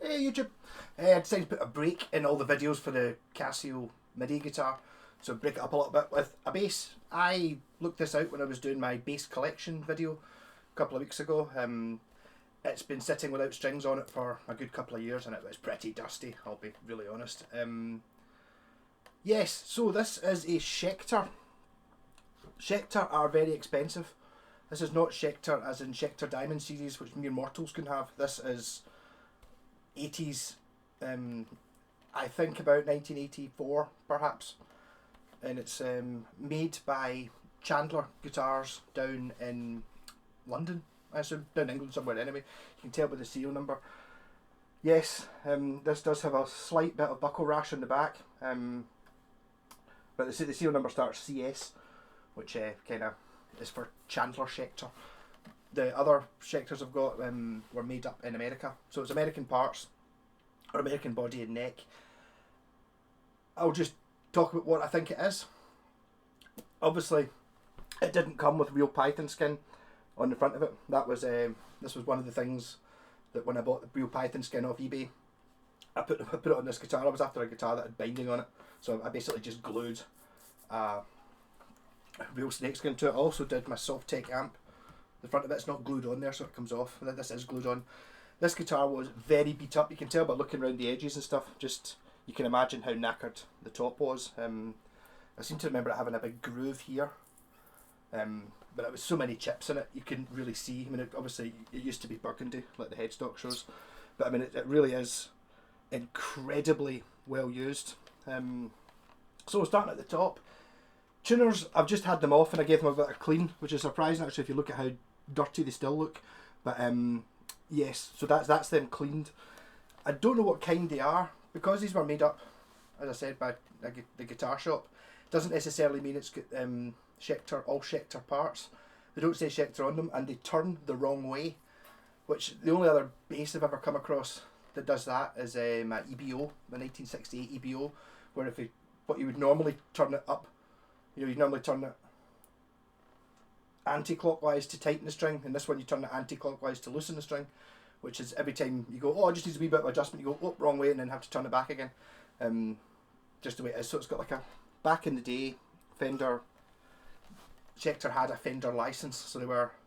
Hey YouTube! I decided to put a break in all the videos for the Casio MIDI guitar, so break it up a little bit with a bass. I looked this out when I was doing my bass collection video a couple of weeks ago. It's been sitting without strings on it for a good couple of years and it was pretty dusty, I'll be really honest. Yes, so this is a Schecter. Schecter are very expensive. This is not Schecter as in Schecter Diamond series, which mere mortals can have. This is 80s, I think about 1984 perhaps, and it's made by Chandler Guitars down in London, I assume, down in England somewhere anyway. You can tell by the serial number. Yes, this does have a slight bit of buckle rash on the back, but the serial number starts CS, which kind of is for Chandler Schecter. The other Schecters I've got were made up in America, so it's American parts, or American body and neck. I'll just talk about what I think it is. Obviously, it didn't come with real python skin on the front of it. That was this was one of the things that when I bought the real python skin off eBay, I put it on this guitar. I was after a guitar that had binding on it, so I basically just glued real snakeskin to it. I also did my soft tech amp. The front of it's not glued on there, so it comes off. This is glued on. This guitar was very beat up. You can tell by looking around the edges and stuff. Just, you can imagine how knackered the top was. I seem to remember it having a big groove here. But it was so many chips in it, you couldn't really see. I mean, obviously it used to be burgundy, like the headstock shows. But I mean, it really is incredibly well used. So starting at the top, tuners, I've just had them off and I gave them a bit of clean, which is surprising actually if you look at how dirty they still look. But yes, so that's them cleaned. I don't know what kind they are, because these were made up, as I said, by the guitar shop. Doesn't necessarily mean it's Schecter, all Schecter parts. They don't say Schecter on them, and they turn the wrong way, which the only other bass I've ever come across that does that is my EBO, my 1968 EBO, where what you would normally turn it up, you'd normally turn it anti-clockwise to tighten the string, and this one you turn it anti-clockwise to loosen the string, which is every time you go, oh, it just needs a wee bit of adjustment, you go, oh, wrong way, and then have to turn it back again. Just the way it is. So it's got like a, back in the day, Fender, Schecter had a Fender license, so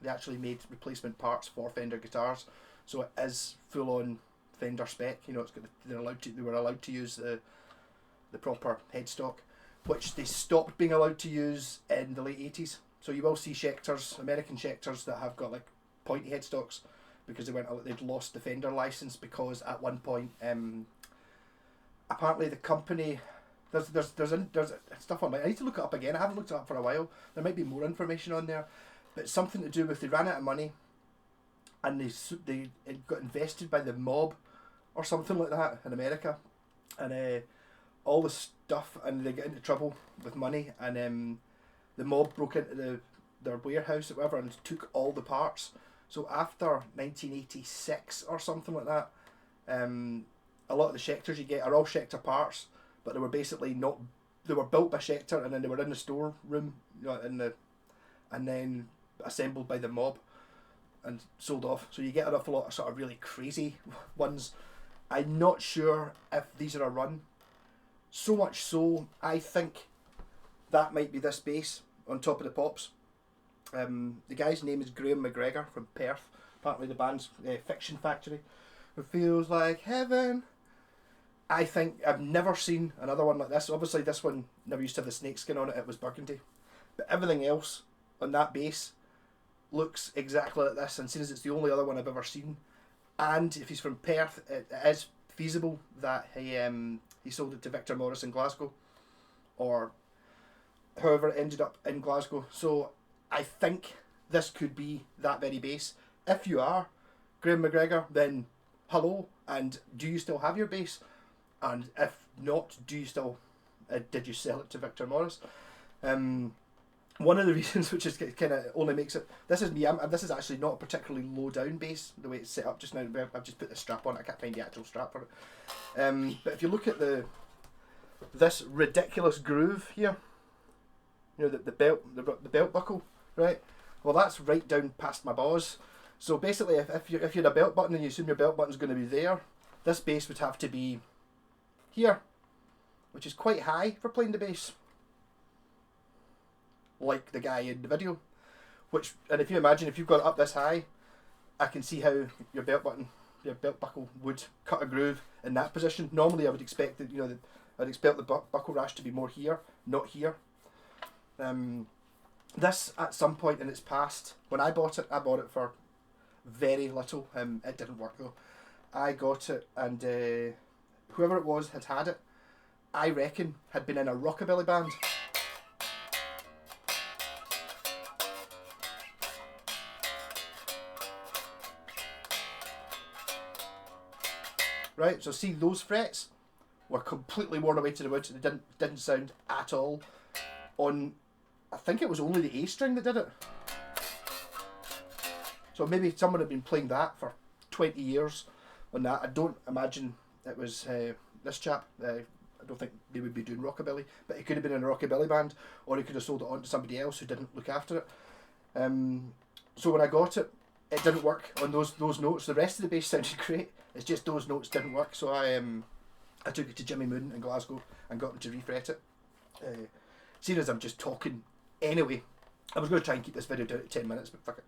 they actually made replacement parts for Fender guitars, so it is full on Fender spec. It's got they were allowed to use the proper headstock, which they stopped being allowed to use in the late 80s. So you will see Schecters, American Schecters, that have got like pointy headstocks because they'd lost the Fender license, because at one point apparently the company, there's stuff online. I need to look it up again. I haven't looked it up for a while. There might be more information on there, but it's something to do with they ran out of money and they got invested by the mob or something like that in America, and all the stuff, and they get into trouble with money, and the mob broke into their warehouse or whatever and took all the parts. So after 1986 or something like that, a lot of the Schecters you get are all Schecter parts, but they were basically not. They were built by Schecter and then they were in the storeroom, and then assembled by the mob and sold off. So you get an awful lot of sort of really crazy ones. I'm not sure if these are a run. So much so, I think that might be this bass on top of the pops. The guy's name is Graham McGregor from Perth. Apparently the band's Fiction Factory. It feels like heaven. I think I've never seen another one like this. Obviously this one never used to have the snakeskin on it, it was burgundy. But everything else on that bass looks exactly like this, and seeing as it's the only other one I've ever seen, and if he's from Perth, it is feasible that he sold it to Victor Morris in Glasgow, or however it ended up in Glasgow. So I think this could be that very bass. If you are Graham McGregor, then hello, and do you still have your bass? And if not, do you still did you sell it to Victor Morris? One of the reasons, which is kind of only makes it, this is me. This is actually not a particularly low down bass the way it's set up just now. I've just put the strap on. I can't find the actual strap for it. But if you look at this ridiculous groove here, the belt buckle, right? Well, that's right down past my balls. So basically, if you had a belt button and you assume your belt button's going to be there, this bass would have to be here, which is quite high for playing the bass, like the guy in the video. And if you imagine, if you've got it up this high, I can see how your belt buckle would cut a groove in that position. Normally I would expect that, I'd expect the buckle rash to be more here, not here. This, at some point in its past, when I bought it for very little. It didn't work though. I got it, and whoever it was had it, I reckon, had been in a rockabilly band. Right, so see, those frets were completely worn away to the wood. They didn't sound at all on. I think it was only the A string that did it. So maybe someone had been playing that for 20 years on that. I don't imagine it was this chap. I don't think they would be doing rockabilly, but it could have been in a rockabilly band, or he could have sold it on to somebody else who didn't look after it. So when I got it, it didn't work on those notes. The rest of the bass sounded great. It's just those notes didn't work. So I took it to Jimmy Moon in Glasgow and got him to refret it. Seeing as I'm just talking anyway, I was going to try and keep this video down to 10 minutes, but fuck it.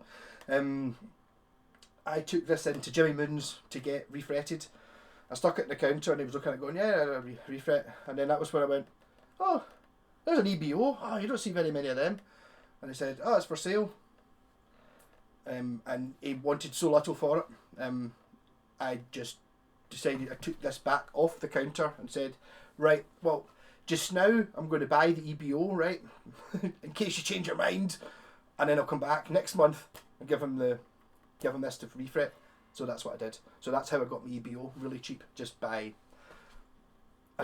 I took this into Jimmy Moon's to get refretted. I stuck it in the counter and he was looking at it going, yeah, refret. And then that was when I went, oh, there's an EBO. Oh, you don't see very many of them. And he said, oh, it's for sale. And he wanted so little for it. I just decided I took this back off the counter and said, right, well, just now I'm going to buy the EBO, right, in case you change your mind, and then I'll come back next month and give him this to refret. So that's what I did. So that's how I got my EBO really cheap, just by.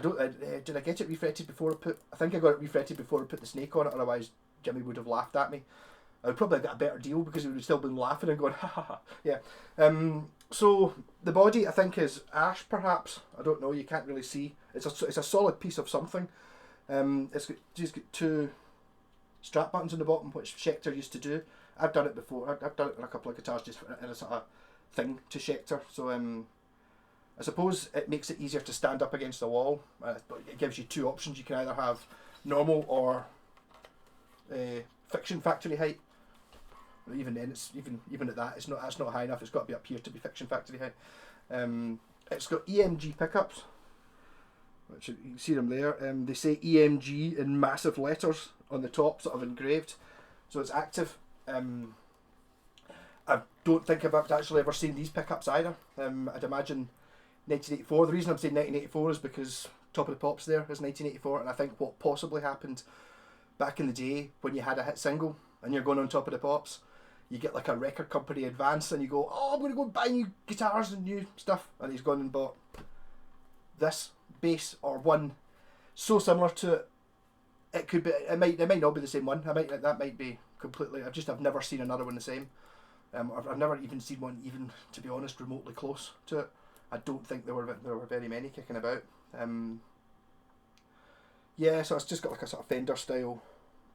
Did I get it refretted before I think I got it refretted before I put the snake on it. Otherwise, Jimmy would have laughed at me. I would probably have got a better deal because he would have still been laughing and going, ha ha ha. Yeah. So the body, I think, is ash, perhaps. I don't know. You can't really see. It's a solid piece of something. It's got two strap buttons on the bottom, which Schecter used to do. I've done it before. I've done it on a couple of guitars just in a sort of thing to Schecter. So I suppose it makes it easier to stand up against the wall. But it gives you two options. You can either have normal or fiction factory height. Even then, it's even at that, that's not high enough. It's got to be up here to be fiction factory height. It's got EMG pickups, which you can see them there. They say EMG in massive letters on the top, sort of engraved, so it's active. I don't think I've actually ever seen these pickups either. I'd imagine 1984. The reason I'm saying 1984 is because Top of the Pops there is 1984, and I think what possibly happened back in the day when you had a hit single and you're going on Top of the Pops, you get like a record company advance and you go, oh, I'm going to go buy new guitars and new stuff, and he's gone and bought this bass or one so similar to it. It could be, it might not be the same one. That might be completely. I've never seen another one the same. I've never even seen one, even to be honest, remotely close to it. I don't think there were very many kicking about. Yeah, so it's just got like a sort of Fender style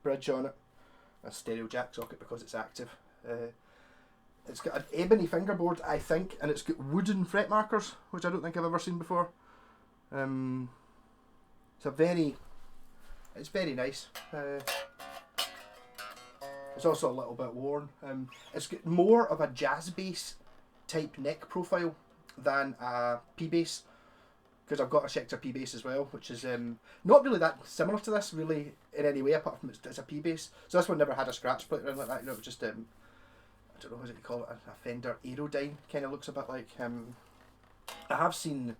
bridge on it, a stereo jack socket because it's active. It's got an ebony fingerboard, I think, and it's got wooden fret markers, which I don't think I've ever seen before. It's very nice. It's also a little bit worn. It's got more of a jazz bass type neck profile than a P bass, because I've got a Schecter P bass as well, which is not really that similar to this really in any way, apart from it's a P bass. So this one never had a scratch plate or anything like that. You know, it was just I don't know what you call it, a Fender Aerodyne kind of looks a bit like. I have seen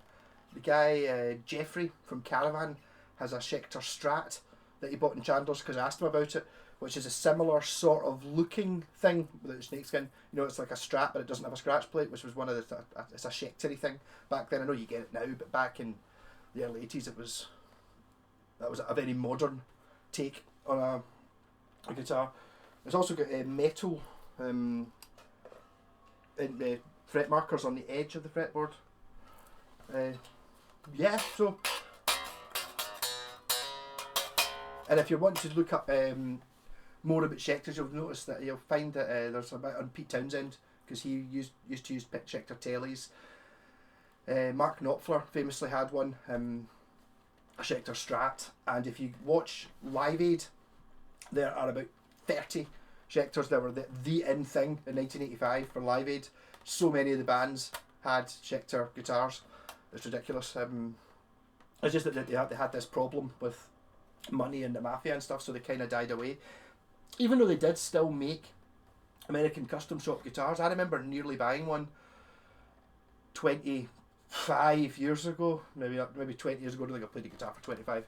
the guy Jeffrey from Caravan has a Schecter Strat that he bought in Chandler's because I asked him about it, which is a similar sort of looking thing without Snakeskin. You know, it's like a Strat, but it doesn't have a scratch plate, which was one of the. It's a Schecter-y thing back then. I know you get it now, but back in the early 80s, that was a very modern take on a guitar. It's also got metal fret markers on the edge of the fretboard. Yeah, so. And if you want to look up more about Schecters, you'll notice that you'll find that there's a bit on Pete Townsend, because he used to use Schecter tellies. Mark Knopfler famously had one, a Schecter Strat, and if you watch Live Aid, there are about 30 Schecters that were the in thing in 1985 for Live Aid. So many of the bands had Schecter guitars. It's ridiculous. It's just that they had this problem with money and the mafia and stuff, so they kind of died away. Even though they did still make American custom shop guitars. I remember nearly buying one 25 years ago, maybe 20 years ago. I don't think I played the guitar for 25,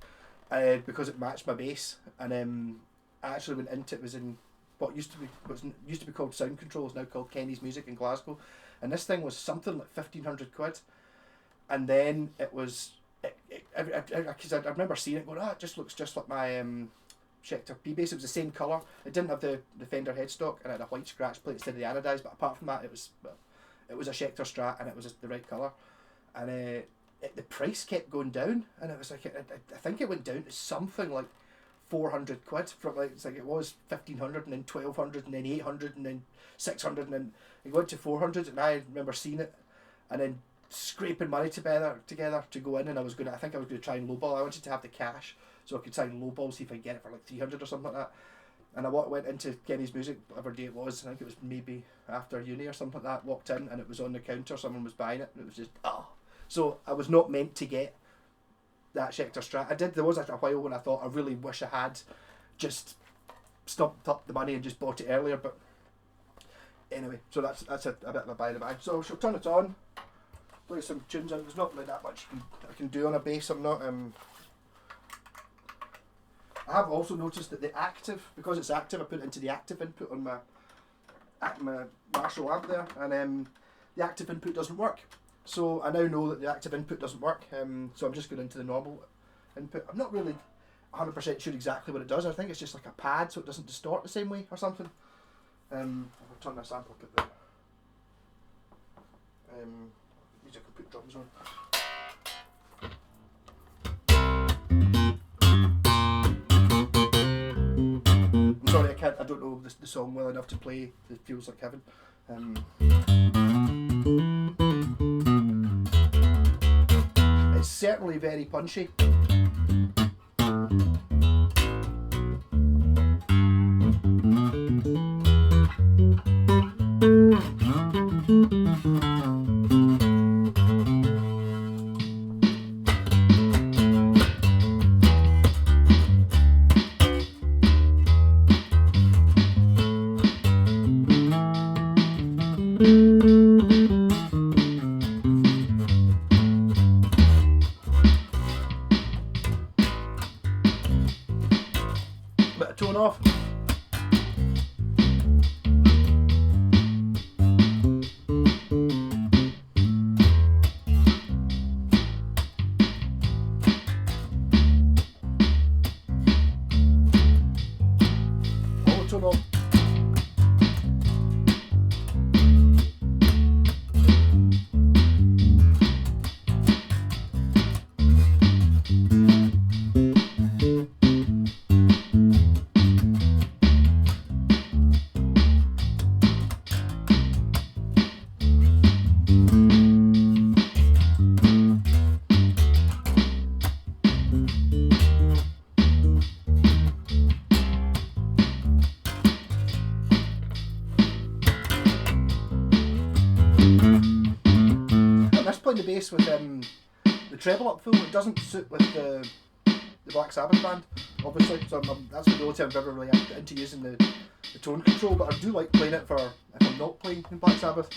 because it matched my bass. And I actually went into it. Was in what used to be called Sound Control, is now called Kenny's Music in Glasgow, and this thing was something like £1,500. And then it was, because I remember seeing it going, it just looks just like my Schecter P bass. It was the same colour. It didn't have the Fender headstock, and it had a white scratch plate instead of the anodized. But apart from that, it was a Schecter Strat, and it was the right colour. And the price kept going down, and it was like I think it went down to something like £400 from it was 1,500, and then 1,200, and then 800, and then 600, and then it went to 400. And I remember seeing it, and then scraping money together to go in, and I think I was going to try and lowball. I wanted to have the cash so I could try and lowball, see if I could get it for like 300 or something like that. And I went into Kenny's Music, whatever day it was. I think it was maybe after uni or something like that. Walked in, and it was on the counter. Someone was buying it, and it was just So I was not meant to get that Schecter Strat. There was a while when I thought I really wish I had just stumped up the money and just bought it earlier. But anyway, so that's a bit of a by the by. So I shall turn it on. Play some tunes in. There's not really that much I can do on a bass. I'm not. I have also noticed that the active, because it's active, I put it into the active input on my Marshall amp there, and the active input doesn't work. So I now know that the active input doesn't work. So I'm just going into the normal input. I'm not really 100% sure exactly what it does. I think it's just like a pad, so it doesn't distort the same way or something. I'll turn this amp up at the. I can put drums on. I'm sorry, I don't know the song well enough to play It Feels Like Heaven. It's certainly very punchy. Bit of tone off. All the tone off. Playing the bass with the treble up full. It doesn't suit with the Black Sabbath band, obviously, so that's the only time I've ever really into using the tone control, but I do like playing it for if I'm not playing in Black Sabbath.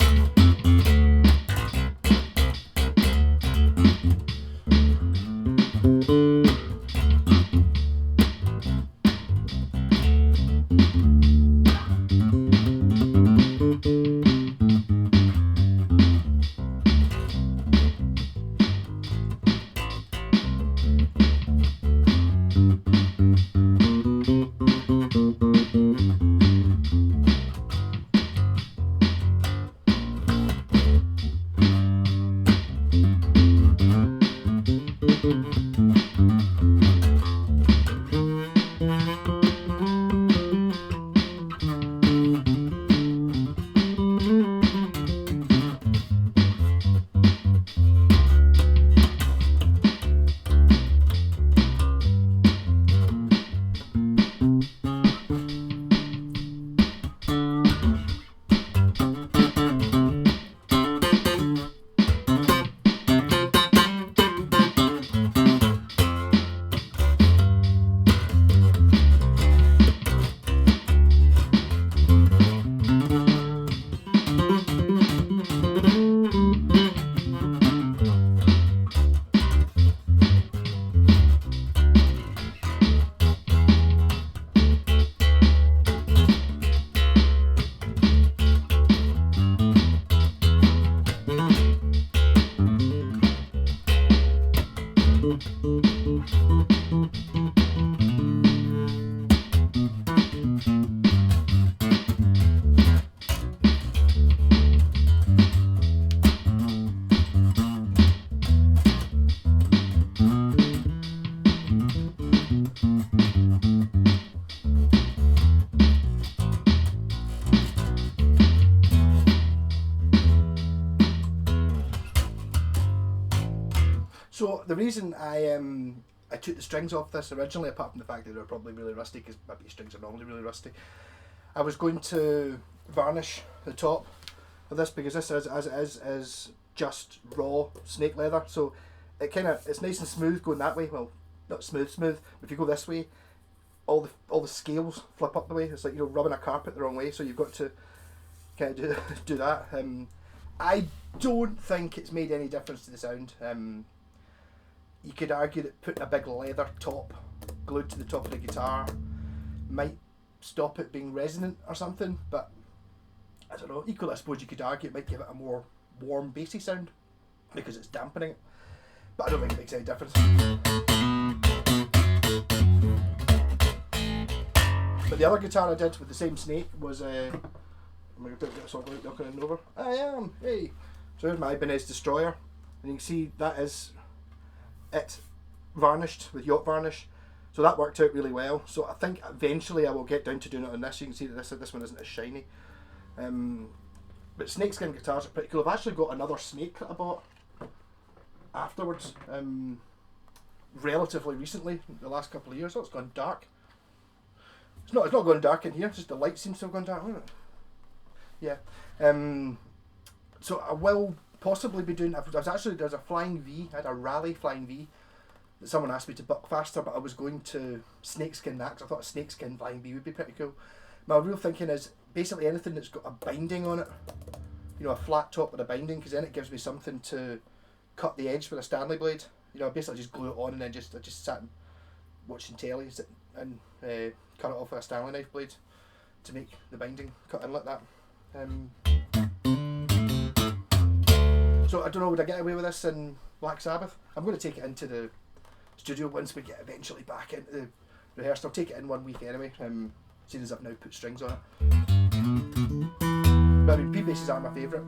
So the reason I took the strings off this originally, apart from the fact that they were probably really rusty, because my bass strings are normally really rusty, I was going to varnish the top of this, because this as it is just raw snake leather, so it's nice and smooth going that way. Well, not smooth, but if you go this way, all the scales flip up the way. It's like, you know, rubbing a carpet the wrong way, so you've got to kind of do that. I don't think it's made any difference to the sound. You could argue that putting a big leather top glued to the top of the guitar might stop it being resonant or something, but I don't know. Equally, I suppose you could argue it might give it a more warm bassy sound because it's dampening it, but I don't think it makes any difference. But the other guitar I did with the same snake was I'm going to put sort of like knocking it over. I am, hey. So here's my Ibanez Destroyer, and you can see that is it varnished with yacht varnish. So that worked out really well. So I think eventually I will get down to doing it on this. You can see that this one isn't as shiny. But snakeskin guitars are pretty cool. I've actually got another snake that I bought afterwards, relatively recently, the last couple of years. Oh, it's gone dark. It's not gone dark in here, just the light seems to have gone dark, hasn't it? Yeah. So I will possibly be doing, there's a Flying V, I had a Rally Flying V that someone asked me to buck faster, but I was going to snakeskin that, because I thought a snakeskin Flying V would be pretty cool. My real thinking is basically anything that's got a binding on it, you know, a flat top with a binding, because then it gives me something to cut the edge with a Stanley blade. You know, I basically just glue it on and then I just sat and watching telly and cut it off with a Stanley knife blade to make the binding cut in like that. So I don't know, would I get away with this in Black Sabbath? I'm going to take it into the studio once we get eventually back into the rehearsal. I'll take it in 1 week anyway, seeing as I've now put strings on it. But I mean, P basses are my favourite.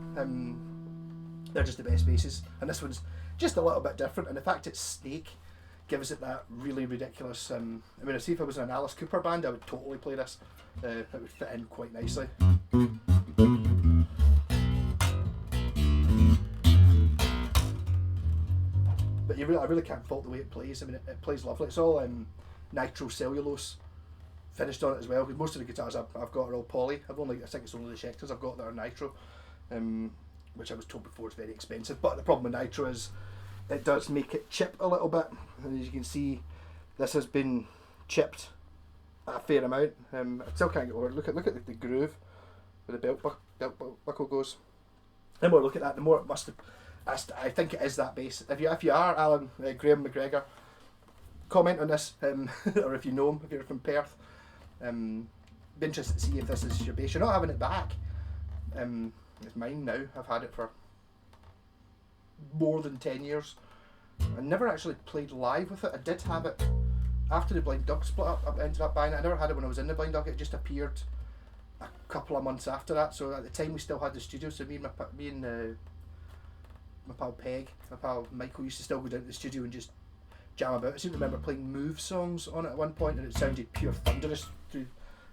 They're just the best basses, and this one's just a little bit different, and the fact it's snake gives it that really ridiculous. I mean, I see if I was in an Alice Cooper band, I would totally play this. It would fit in quite nicely. But I really can't fault the way it plays. I mean, it plays lovely. It's all nitro cellulose finished on it as well, because most of the guitars I've got are all poly. I think it's only the Schecters I've got that are nitro, which I was told before is very expensive. But the problem with nitro is it does make it chip a little bit, and as you can see, this has been chipped a fair amount. I still can't get over it. Look at the groove where the belt buckle goes. The more I look at that, the more it must have. I think it is that bass. If you are Alan Graham McGregor, comment on this, or if you know him, if you're from Perth. Be interested to see if this is your bass. You're not having it back. It's mine now. I've had it for more than 10 years. I never actually played live with it. I did have it after the Blind Dog split up. I ended up buying it. I never had it when I was in the Blind Dog. It just appeared a couple of months after that. So at the time we still had the studio. So me and my pal Peg, my pal Michael used to still go down to the studio and just jam about. I seem to remember playing Move songs on it at one point, and it sounded pure thunderous through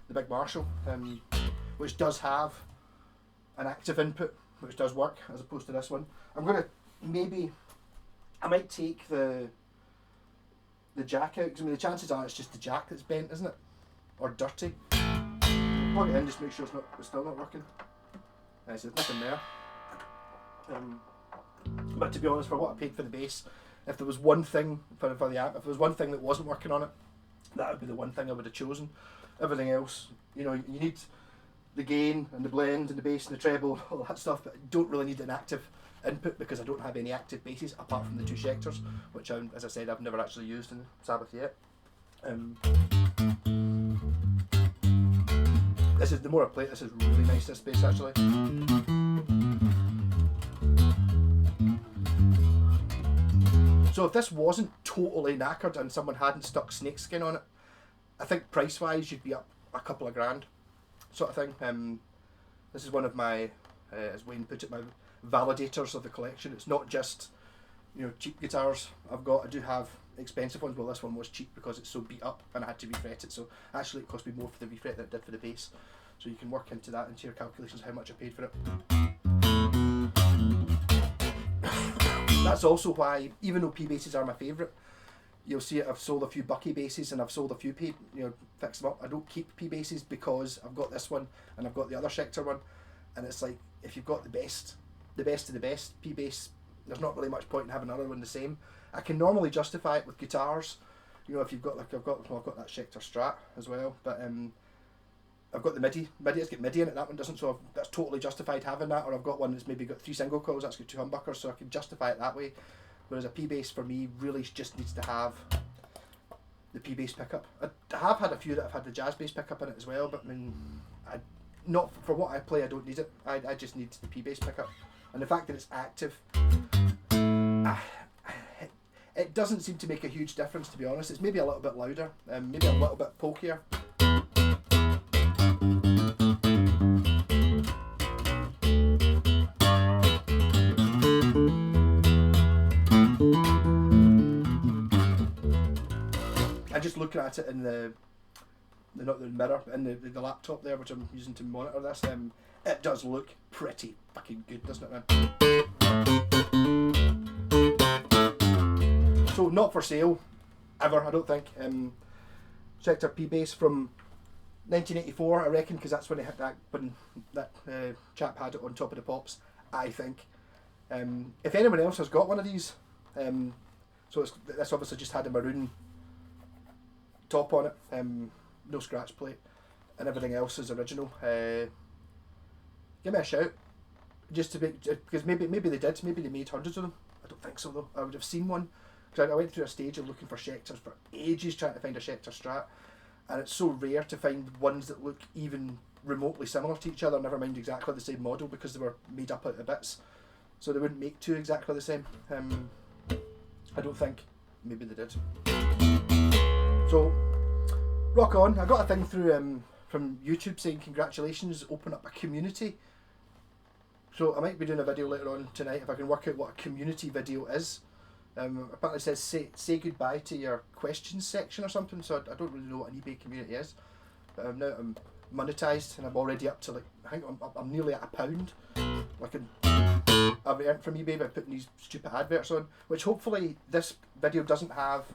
the Big Marshall, which does have an active input, which does work, as opposed to this one. I might take the jack out, because I mean the chances are it's just the jack that's bent, isn't it? Or dirty. Plug it in, just make sure it's still not working. So there's nothing there. But to be honest, for what I paid for the bass, if there was one thing for the amp, if there was one thing that wasn't working on it, that would be the one thing I would have chosen. Everything else, you know, you need the gain and the blend and the bass and the treble, all that stuff, but you don't really need an active input, because I don't have any active basses apart from the two Schecters, which, as I said, I've never actually used in Sabbath yet. This is, the more I play it, this is really nice, this bass actually. So if this wasn't totally knackered and someone hadn't stuck snakeskin on it, I think price wise you'd be up a couple of grand, sort of thing. This is one of my, as Wayne put it, my validators of the collection. It's not just, you know, cheap guitars I've got. I do have expensive ones. Well, this one was cheap because it's so beat up and I had to refret it. So actually it cost me more for the refret than it did for the bass. So you can work into that, into your calculations, how much I paid for it. That's also why, even though P basses are my favourite, you'll see it, I've sold a few Bucky basses and I've sold a few fix them up. I don't keep P basses because I've got this one and I've got the other Schecter one, and it's like, if you've got the best of the best P bass, there's not really much point in having another one the same. I can normally justify it with guitars, you know, if you've got like, I've got that Schecter Strat as well, but I've got the MIDI it's got MIDI in it, that one doesn't, so that's totally justified having that. Or I've got one that's maybe got 3 single coils, that's got 2 humbuckers, so I can justify it that way. Whereas a P bass for me really just needs to have the P bass pickup. I have had a few that have had the jazz bass pickup in it as well, but I mean, not for what I play, I don't need it. I just need the P bass pickup, and the fact that it's active, it doesn't seem to make a huge difference, to be honest. It's maybe a little bit louder, maybe a little bit pokier. I'm just looking at it in the mirror in the laptop there, which I'm using to monitor this. It does look pretty fucking good, doesn't it, man? So not for sale, ever, I don't think. Schecter P bass from 1984, I reckon, because that's when it hit that. When that chap had it on Top of the Pops, I think. If anyone else has got one of these, so this obviously just had a maroon top on it, no scratch plate, and everything else is original. Give me a shout, just to because maybe they did, maybe they made hundreds of them. I don't think so though. I would have seen one, because I went through a stage of looking for Schecters for ages, trying to find a Schecter Strat, and it's so rare to find ones that look even remotely similar to each other, never mind exactly the same model, because they were made up out of bits, so they wouldn't make two exactly the same. I don't think. Maybe they did. So, rock on. I got a thing through from YouTube saying congratulations, open up a community. So I might be doing a video later on tonight if I can work out what a community video is. Apparently it says say goodbye to your questions section or something, so I don't really know what an eBay community is. But now I'm monetized and I'm already up to, like, I think I'm nearly at £1. Like, I've earned from eBay by putting these stupid adverts on, which hopefully this video doesn't have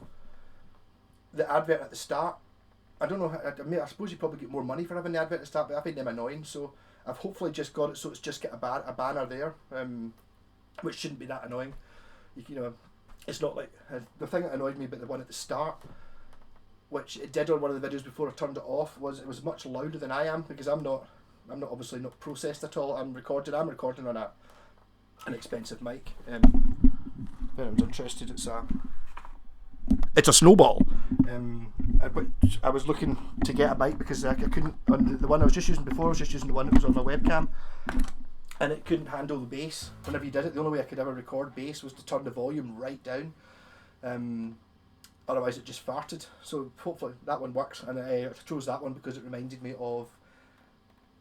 the advert at the start. I don't know, I suppose you probably get more money for having the advert at the start, but I find them annoying, so I've hopefully just got it so it's just got a banner there, which shouldn't be that annoying. You know, it's not like, the thing that annoyed me about the one at the start, which it did on one of the videos before I turned it off, was it was much louder than I am, because I'm not obviously not processed at all. I'm recording on an expensive mic. If anyone's interested, it's a Snowball. I was looking to get a mic because I couldn't, on the one I was just using before, I was just using the one that was on my webcam, and it couldn't handle the bass. Whenever you did it, the only way I could ever record bass was to turn the volume right down. Otherwise it just farted. So hopefully that one works, and I chose that one because it reminded me of,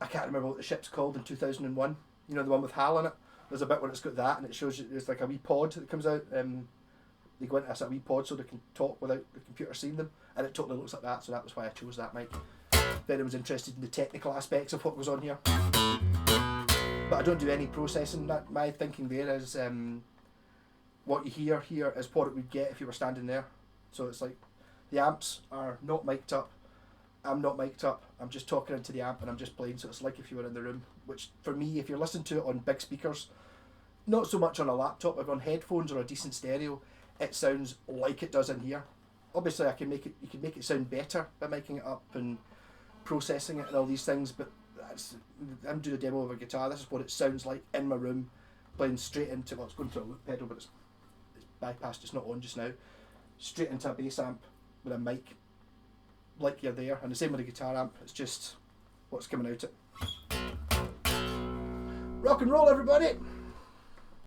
I can't remember what the ship's called in 2001, you know, the one with HAL in it. There's a bit where it's got that and it shows you, there's like a wee pod that comes out, they go into a wee pod so they can talk without the computer seeing them, and it totally looks like that, so that was why I chose that mic. If anyone's interested in the technical aspects of what goes on here. But I don't do any processing. My thinking there is, what you hear here is what it would get if you were standing there. So it's like, the amps are not mic'd up, I'm not mic'd up, I'm just talking into the amp and I'm just playing, so it's like if you were in the room, which for me, if you're listening to it on big speakers, not so much on a laptop, but on headphones or a decent stereo, it sounds like it does in here. Obviously you can make it sound better by miking it up and processing it and all these things, but I'm doing a demo of a guitar, this is what it sounds like in my room, playing straight into, well, it's going through a loop pedal, but it's bypassed, it's not on just now, straight into a bass amp with a mic, like you're there, and the same with the guitar amp, it's just what's coming out it. Rock and roll, everybody!